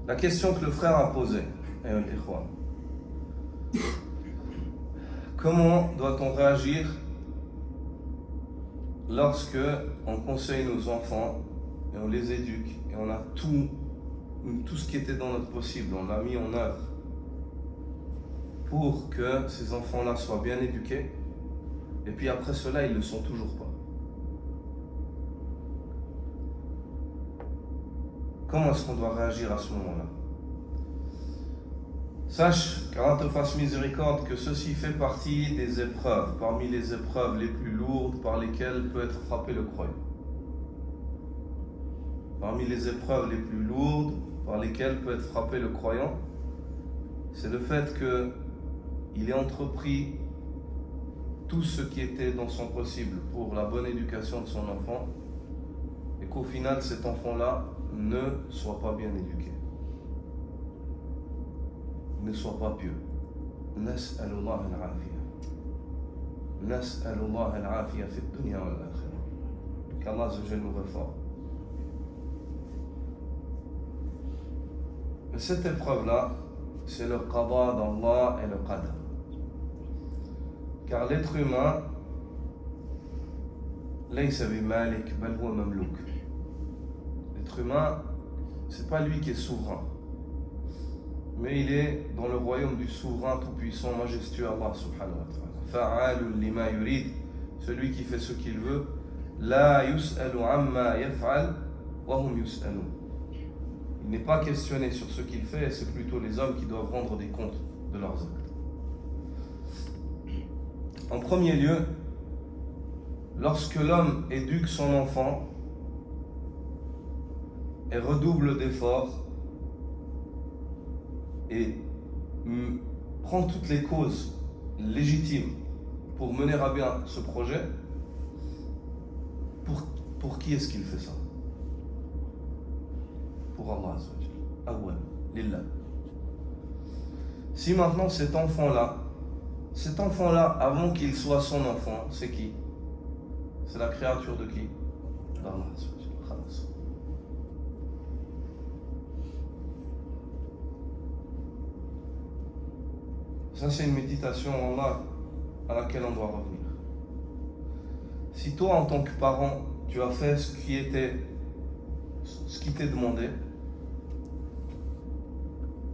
La question que le frère a posée, comment doit-on réagir lorsque on conseille nos enfants et on les éduque et on a tout ce qui était dans notre possible, on l'a mis en œuvre pour que ces enfants-là soient bien éduqués, et puis après cela, ils ne le sont toujours pas. Comment est-ce qu'on doit réagir à ce moment-là? Sache, qu'Allah te fasse miséricorde, que ceci fait partie des épreuves, parmi les épreuves les plus lourdes par lesquelles peut être frappé le croyant. Parmi les épreuves les plus lourdes par lesquelles peut être frappé le croyant, c'est le fait qu'il ait entrepris tout ce qui était dans son possible pour la bonne éducation de son enfant, et qu'au final cet enfant-là ne soit pas bien éduqué, ne soit pas pieux. Nas'alullah al-afiyah. Nas'alullah al-afiyah fi dunya wal akhirah. Qu'Allah Azza wa Jalla nous réforme. Mais cette épreuve-là, c'est le qada d'Allah et le qadar. Car l'être humain, laysa bi malik bal huwa mamluk. L'être humain, c'est pas lui qui est souverain, mais il est dans le royaume du souverain tout-puissant, majestueux Allah subhanahu wa ta'ala. Fa'alun lima yurid, celui qui fait ce qu'il veut. La yus'alu amma yaf'al wa hum yus'alun. Il n'est pas questionné sur ce qu'il fait, et c'est plutôt les hommes qui doivent rendre des comptes de leurs actes. En premier lieu, lorsque l'homme éduque son enfant et redouble d'efforts et prend toutes les causes légitimes pour mener à bien ce projet, pour qui est-ce qu'il fait ça? Pour Allah Azza wa Jalla. Lillah. Si maintenant cet enfant-là, avant qu'il soit son enfant, c'est qui? C'est la créature de qui? d'Allah Azza wa Jalla. Ça, c'est une méditation Allah à laquelle on doit revenir. Si toi, en tant que parent, tu as fait ce qui t'est demandé,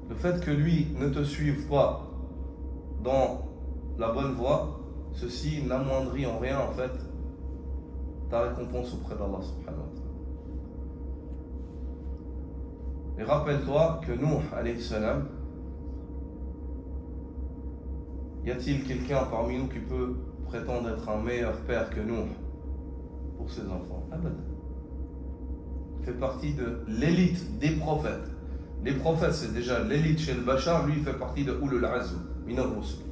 le fait que lui ne te suive pas dans la bonne voie, ceci n'amoindrit en rien en fait ta récompense auprès d'Allah subhanahu wa ta'ala. Et rappelle-toi que Nuh alayhi salam, y a-t-il quelqu'un parmi nous qui peut prétendre être un meilleur père que Nuh pour ses enfants? Abad. Il fait partie de l'élite des prophètes. Les prophètes, c'est déjà l'élite chez le Bachar, lui il fait partie de Ulul Azm, min al-Rusul.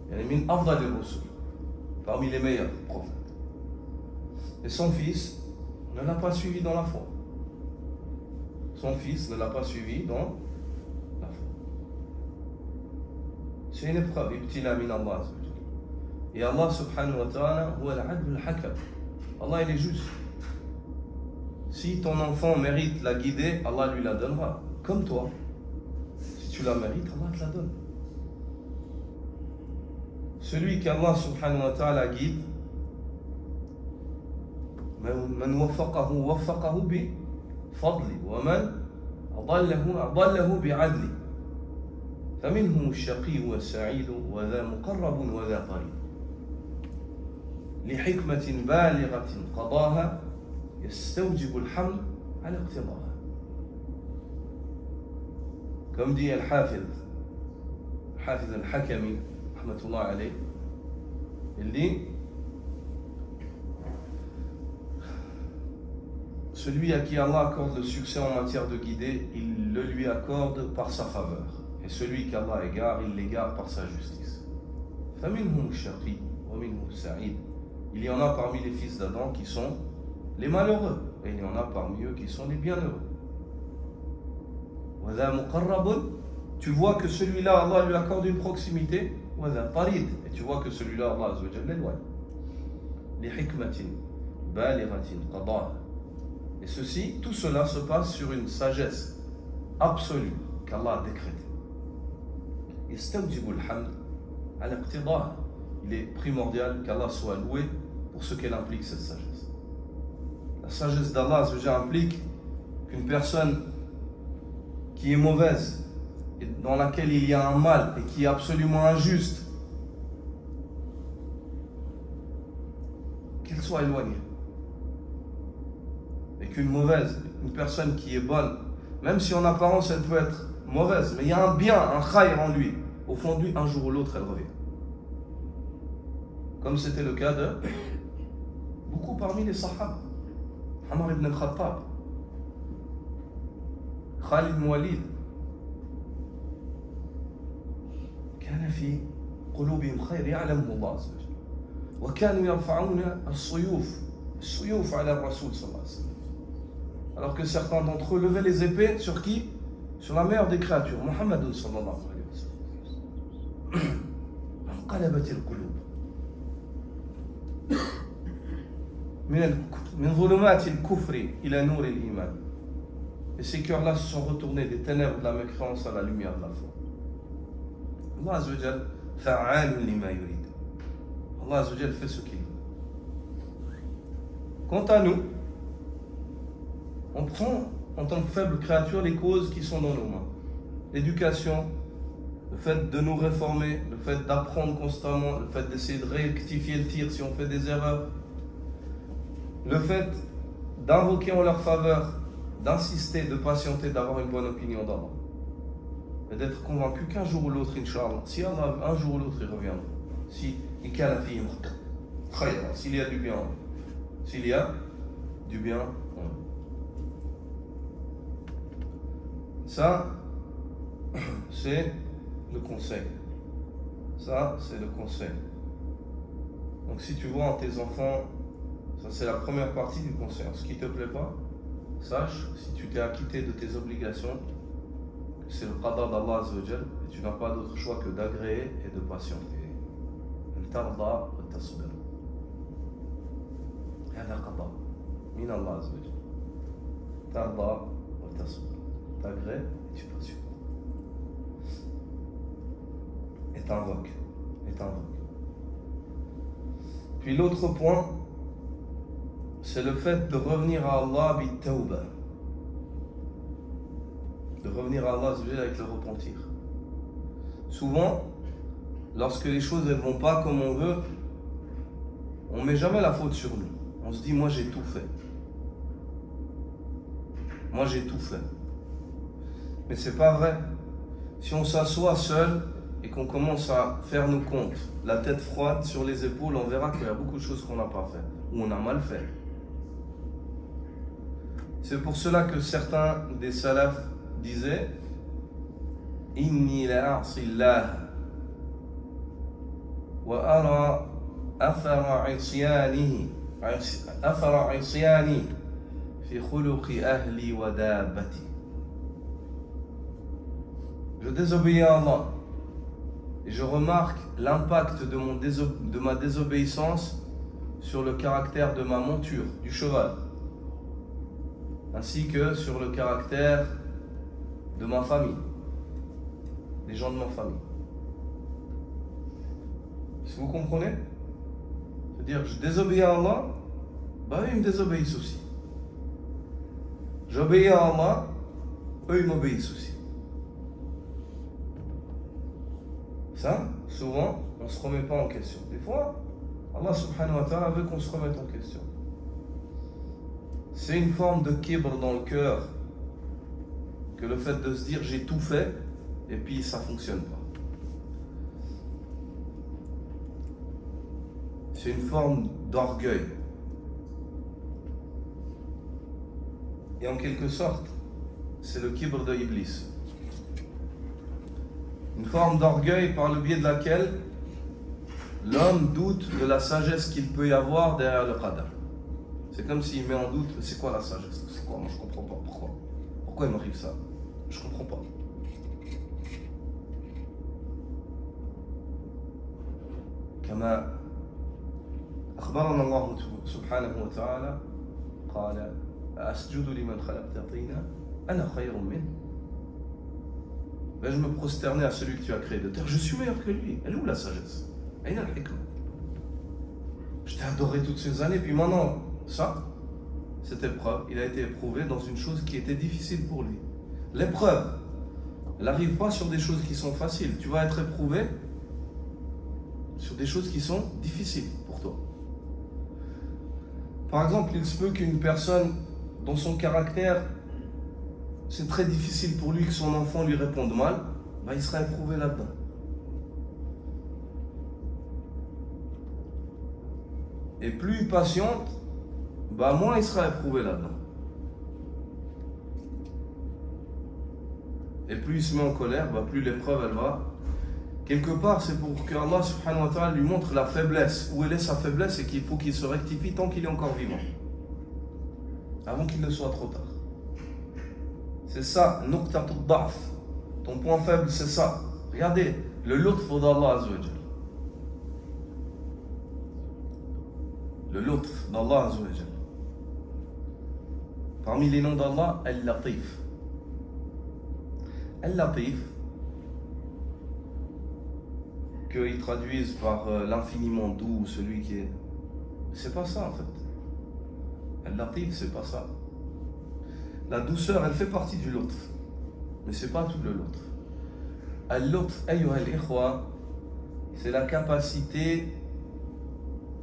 Il y a min afdal al-Rusul, parmi les meilleurs prophètes. Et son fils ne l'a pas suivi dans la foi. Son fils ne l'a pas suivi dans la foi. C'est une épreuve, ibtila min Allah. Et Allah subhanahu wa ta'ala, huwa al-adl al-hakam. Allah il est juste. Si ton enfant mérite la guider, Allah lui la donnera. Comme toi, si tu la mérites, Allah te la donne. Celui qu'Allah subhanahu wa ta'ala guide, man waffaqahu waffaqahu bi fadli, wa man adallahu bi adli. فمنهم الشقي والسعيد وذا مقرب وذا طريق لحكمة بالغة قضاها يستوجب الحمد على اقتضاها. Comme dit Al-Hafiz Al-Hakami, rahmatullah alayh, il dit: celui à qui Allah accorde le succès en matière de guider, il le lui accorde par sa faveur. Et celui qu'Allah égare, il l'égare par sa justice. فَمِنْهُمُ الشَّقِيُّ وَمِنْهُمُ السَّعِيدُ. Il y en a parmi les fils d'Adam qui sont les malheureux, et il y en a parmi eux qui sont les bienheureux. Tu vois que celui-là, Allah lui accorde une proximité, et tu vois que celui-là, Allah Azza wa Jalla l'éloigne. Et ceci, tout cela se passe sur une sagesse absolue qu'Allah a décrété. يستوجب الحمد على اقتضاء. Il est primordial qu'Allah soit loué pour ce qu'elle implique, cette sagesse. La sagesse d'Allah implique qu'une personne qui est mauvaise et dans laquelle il y a un mal et qui est absolument injuste, qu'elle soit éloignée. Et qu'une mauvaise, une personne qui est bonne, même si en apparence elle peut être mauvaise, mais il y a un bien, un khayr en lui, au fond de lui, un jour ou l'autre elle revient. Comme c'était le cas de beaucoup parmi les sahaba. Omar ibn al-Khattab, Khalid ibn Walid, كان في قلوبهم خير يعلمه الله عز وجل وكانوا يرفعون السيوف على الرسول صلى الله عليه وسلم. Alors que certains d'entre eux levaient les épées sur qui? Sur la meilleure des créatures, Muhammad sallallahu alayhi wa sallam. انقلبت القلوب من ظلمات الكفر إلى نور الإيمان. Et ces cœurs-là se sont retournés des ténèbres de la mécréance à la lumière de la foi. Allah Azza wa Jal fa'alun lima yurid. Allah Azza wa Jal fait ce qu'il veut. Quant à nous, on prend en tant que faible créature les causes qui sont dans nos mains. L'éducation, le fait de nous réformer, le fait d'apprendre constamment, le fait d'essayer de rectifier le tir si on fait des erreurs, le fait d'invoquer en leur faveur, d'insister, de patienter, d'avoir une bonne opinion d'Allah. Et d'être convaincu qu'un jour ou l'autre, Inch'Allah, si Allah, un jour ou l'autre, il reviendra. S'il y a du bien, s'il y a du bien, ça, c'est le conseil. Ça, c'est le conseil. Donc si tu vois en tes enfants, ça c'est la première partie du conseil. Ce qui ne te plaît pas, sache, si tu t'es acquitté de tes obligations, que c'est le qadar d'Allah Azza wa Jal, et tu n'as pas d'autre choix que d'agréer et de patienter. Tarda wa tasbir. هذا قضاء من الله عز وجل. ترضى وتصبر. T'agrées et tu patientes. Et t'invoques. Puis l'autre point, c'est le fait de revenir à Allah bit-tawbah. De revenir à Allah avec le repentir. Souvent, lorsque les choses ne vont pas comme on veut, on ne met jamais la faute sur nous. On se dit, moi j'ai tout fait. Moi j'ai tout fait. Mais c'est pas vrai. Si on s'assoit seul et qu'on commence à faire nos comptes, la tête froide sur les épaules, on verra qu'il y a beaucoup de choses qu'on n'a pas fait, ou on a mal fait. C'est pour cela que certains des salafs disaient Inni la a'sillah wa ara athara isyani fi khuluqi ahli wa dabbati. Je désobéis à Allah et je remarque l'impact de ma désobéissance sur le caractère de ma monture, du cheval, ainsi que sur le caractère de ma famille, des gens de ma famille. Si vous comprenez? C'est-à-dire, je désobéis à Allah, bah eux ils me désobéissent aussi. J'obéis à Allah, eux ils m'obéissent aussi. Ça, souvent, on ne se remet pas en question. Des fois, Allah subhanahu wa ta'ala veut qu'on se remette en question. C'est une forme de kibr dans le cœur que le fait de se dire j'ai tout fait et puis ça ne fonctionne pas. C'est une forme d'orgueil. Et en quelque sorte, c'est le kibr de Iblis. Une forme d'orgueil par le biais de laquelle l'homme doute de la sagesse qu'il peut y avoir derrière le qadar. C'est comme s'il met en doute, c'est quoi la sagesse? C'est quoi? Moi je comprends pas. Pourquoi il m'arrive ça? Je comprends pas. كما أخبرنا الله سبحانه وتعالى قال أسجد لمن خلقت طينا أنا خير منه. Ben, je me prosternais à celui que tu as créé de terre. Je suis meilleur que lui. Elle est où la sagesse? Je t'ai adoré toutes ces années, puis maintenant, ça, cette épreuve, il a été éprouvé dans une chose qui était difficile pour lui. L'épreuve, elle n'arrive pas sur des choses qui sont faciles. Tu vas être éprouvé sur des choses qui sont difficiles pour toi. Par exemple, il se peut qu'une personne dont son caractère, c'est très difficile pour lui que son enfant lui réponde mal, ben il sera éprouvé là-dedans. Et plus il patiente, ben moins il sera éprouvé là-dedans. Et plus il se met en colère, ben plus l'épreuve elle va. Quelque part, c'est pour que Allah subhanahu wa ta'ala lui montre la faiblesse, où elle est sa faiblesse, et qu'il faut qu'il se rectifie tant qu'il est encore vivant. Avant qu'il ne soit trop tard. C'est ça, nuqtatut da'f. Ton point faible, c'est ça. Regardez, le lutf d'Allah Azza wa Jal. Le lutf d'Allah Azza wa Jal. Parmi les noms d'Allah, Al-Latif. Al-Latif, qu'ils traduisent par l'infiniment doux, celui qui est... C'est pas ça en fait. Al-Latif, c'est pas ça. La douceur, elle fait partie du lutf. Mais c'est pas tout le lutf. Al-Lutf, ayyuha al-ikhwa, c'est la capacité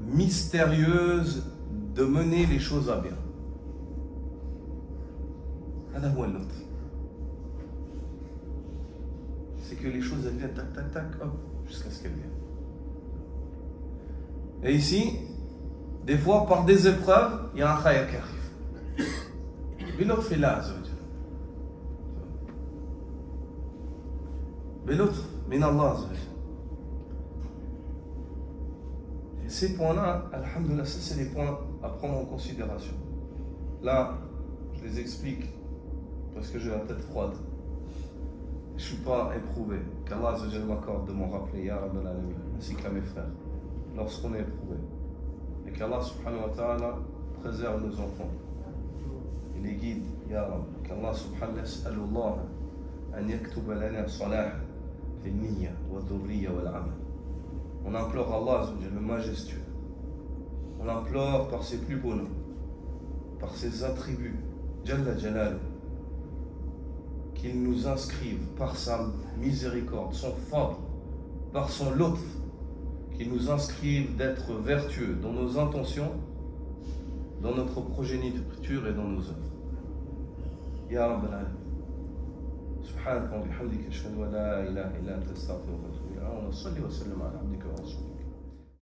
mystérieuse de mener les choses à bien. Hada huwa al-Lutf. C'est que les choses elles viennent tac tac tac, hop, jusqu'à ce qu'elles viennent. Et ici, des fois, par des épreuves, il y a un khayr qui arrive. Bilutf fillah azza wa jalla. Bilutf min Allah azza wa jalla. Et ces points-là, alhamdoulilah, ça c'est des points à prendre en considération. Là, je les explique parce que j'ai la tête froide. Je ne suis pas éprouvé. Qu'Allah Azza wa Jalla m'accorde de m'en rappeler, Ya Rabbal Alamin, ainsi qu'à mes frères, lorsqu'on est éprouvé. Et qu'Allah subhanahu wa ta'ala préserve nos enfants. Il les guide, Ya Rabb. Qu'Allah subhanahu wa ta'ala an yaktuba lana salah fi niyya wa dhurriya wal amal. On implore Allah Azza wa Jalla, le majestueux. On implore par ses plus beaux noms, par ses attributs, Jalla Jalaluhu, qu'il nous inscrive par sa miséricorde, son fadl, par son lutf, qu'il nous inscrive d'être vertueux dans nos intentions, dans notre progéniture et dans nos œuvres. Ya Rabbal Alamin. Subhanaka wa bihamdika ashhadu an la ilaha illa anta astaghfiruka wa atubu ilayk. Wa salli wa sallim ala abdika wa rasulika.